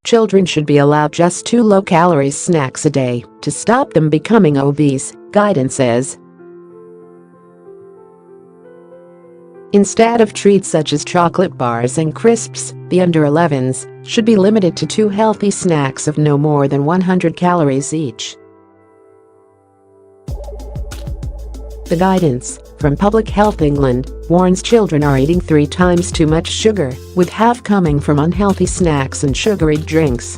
children should be allowed just 2 low-calorie snacks a day to stop them becoming obese, guidance says. Instead of treats such as chocolate bars and crisps, the under 11s should be limited to 2 healthy snacks of no more than 100 calories each. The guidance, from Public Health England, warns children are eating 3 times too much sugar, with half coming from unhealthy snacks and sugary drinks.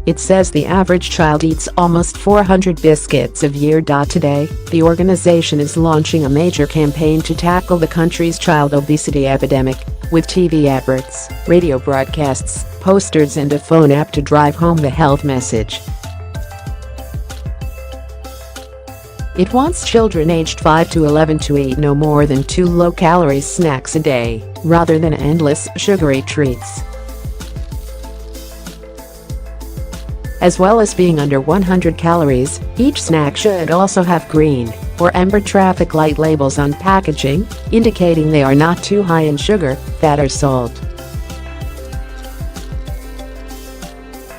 It says the average child eats almost 400 biscuits a year.Today. The organization is launching a major campaign to tackle the country's child obesity epidemic, with TV adverts, radio broadcasts, posters and a phone app to drive home the health message. It wants children aged 5 to 11 to eat no more than 2 low-calorie snacks a day, rather than endless sugary treats. As well as being under 100 calories, each snack should also have green or amber traffic light labels on packaging, indicating they are not too high in sugar, fat or salt.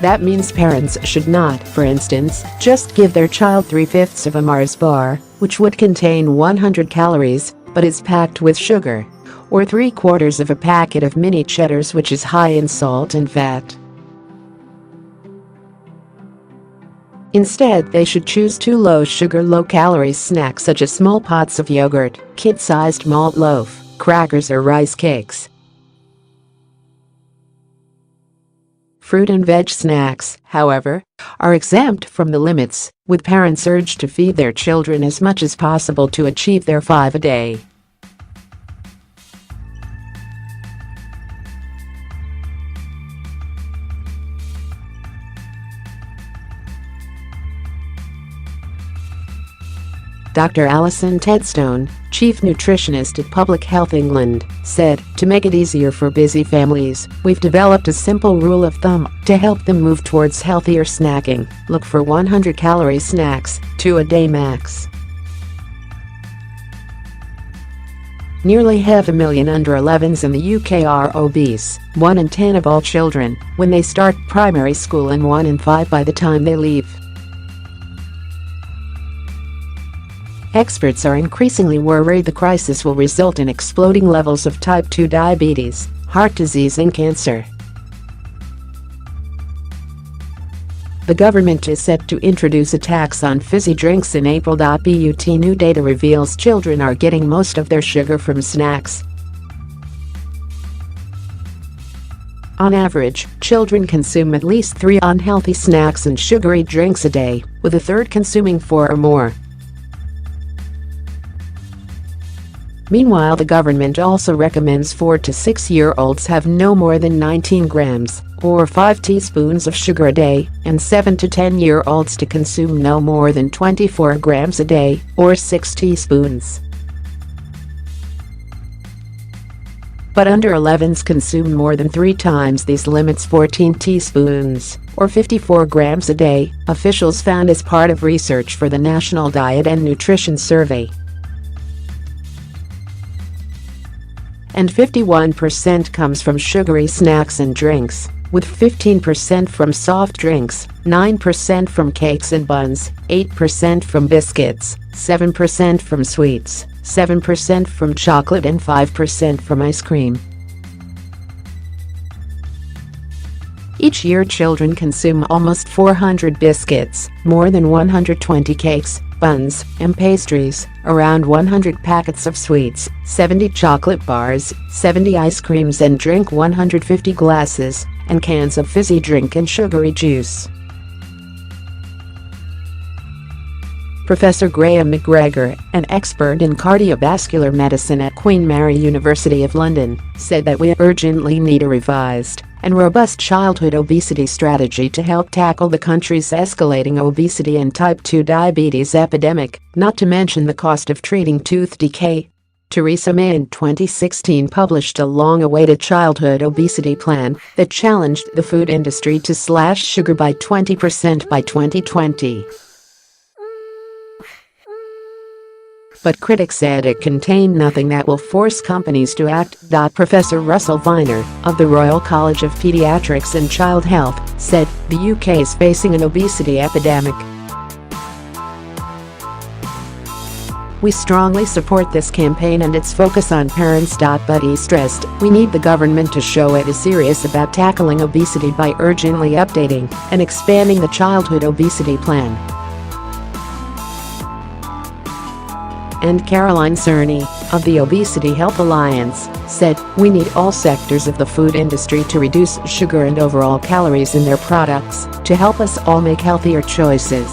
That means parents should not, for instance, just give their child 3/5 of a Mars bar, which would contain 100 calories, but is packed with sugar, or 3/4 of a packet of Mini Cheddars, which is high in salt and fat. Instead, they should choose 2 low-sugar, low-calorie snacks such as small pots of yogurt, kid-sized malt loaf, crackers or rice cakes. Fruit and veg snacks, however, are exempt from the limits, with parents urged to feed their children as much as possible to achieve their 5-a-day. Dr Alison Tedstone, chief nutritionist at Public Health England, said, "To make it easier for busy families, we've developed a simple rule of thumb to help them move towards healthier snacking. Look for 100-calorie snacks, 2 a day max." Nearly 500,000 under 11s in the UK are obese, 1 in 10 of all children when they start primary school and 1 in 5 by the time they leave. Experts are increasingly worried the crisis will result in exploding levels of type 2 diabetes, heart disease and cancer. The government is set to introduce a tax on fizzy drinks in April.But. New data reveals children are getting most of their sugar from snacks. On average, children consume at least 3 unhealthy snacks and sugary drinks a day, with a third consuming 4 or more. Meanwhile, the government also recommends 4 to 6-year-olds have no more than 19 grams, or 5 teaspoons of sugar a day, and 7 to 10-year-olds to consume no more than 24 grams a day, or 6 teaspoons. But under 11s consume more than 3 times these limits, 14 teaspoons, or 54 grams a day, officials found as part of research for the National Diet and Nutrition Survey. And 51% comes from sugary snacks and drinks, with 15% from soft drinks, 9% from cakes and buns, 8% from biscuits, 7% from sweets, 7% from chocolate and 5% from ice cream. Each year, children consume almost 400 biscuits, more than 120 cakes, buns, and pastries, around 100 packets of sweets, 70 chocolate bars, 70 ice creams and drink 150 glasses and cans of fizzy drink and sugary juice. Professor Graham McGregor, an expert in cardiovascular medicine at Queen Mary University of London, said that we urgently need a revised and robust childhood obesity strategy to help tackle the country's escalating obesity and type 2 diabetes epidemic, not to mention the cost of treating tooth decay. Theresa May in 2016 published a long-awaited childhood obesity plan that challenged the food industry to slash sugar by 20% by 2020. but critics said it contained nothing that will force companies to act. Professor Russell Viner of the Royal College of Paediatrics and Child Health said the UK is facing an obesity epidemic. "We strongly support this campaign and its focus on parents." But he stressed, "We need the government to show it is serious about tackling obesity by urgently updating and expanding the childhood obesity plan." And Caroline Cerny of the Obesity Health Alliance said, "We need all sectors of the food industry to reduce sugar and overall calories in their products to help us all make healthier choices."